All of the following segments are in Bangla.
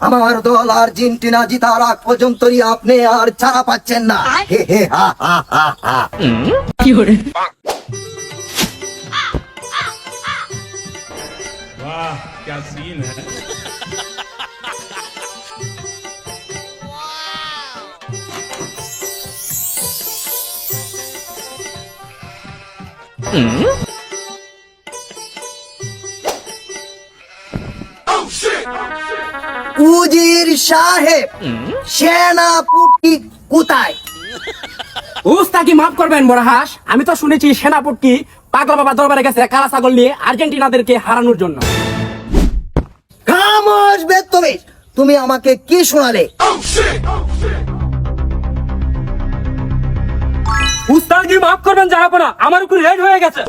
আমার দল আর্জেন্টিনা জিতার আগ পর্যন্তই আপনি আর ছাড়া পাচ্ছেন না। হে হে হা হা হা হা। वाह क्या सीन है। উজির সাহেব, সেনাপতি কোথায়? উস্তাকি মাফ করবেন বড় হাঁস, আমি তো শুনেছি সেনাপতি পাগলা বাবা দরবারে গেছে কালা ছাগল নিয়ে আর্জেন্টিনাদেরকে হারানোর জন্য। খামোশ বেত্তমিজ, তুমি আমাকে কি শোনালে? উস্তাকি মাফ করবেন জাহাপনা, আমার উপর রেড হয়ে গেছে।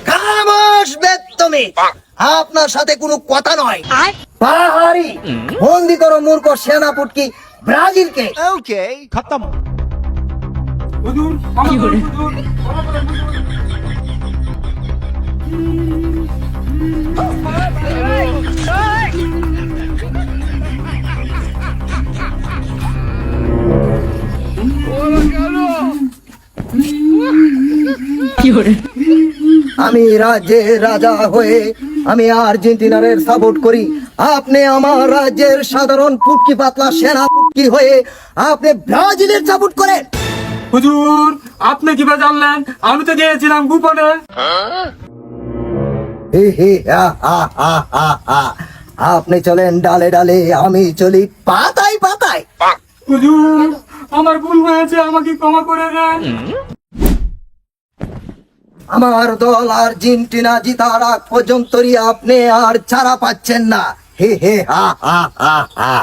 খামোশ বেত্তমিজ, আপনার সাথে কোনো কথা নয়। পাহাড়ি বন্দি করো মূর্খ সেনাপতি ব্রাজিলকে। হুজুর, কি করে? আমি রাজ্যের রাজা হয়ে আমি আর্জেন্টিনার সাপোর্ট করি, আপনি আমার রাজ্যের সাধারণ পুটকি পাতলা সেনাপতি হয়ে আপনি ব্রাজিলের সাপোর্ট করেন। হুজুর, আপনি কিভাবে জানলেন? আমি তো গিয়েছিলাম গোপনে। হে হে হা হা হা হা হা। আপনি চলেন ডালে ডালে, আমি চলি পাতায় পাতায়। হুজুর, আমার ভুল হয়েছে, আমাকে ক্ষমা করে দেন। আমার দল আর্জেন্টিনা জিতার আগ পর্যন্তই আপনি আর ছাড়া পাচ্ছেন না। হে হে হা হা হা হা।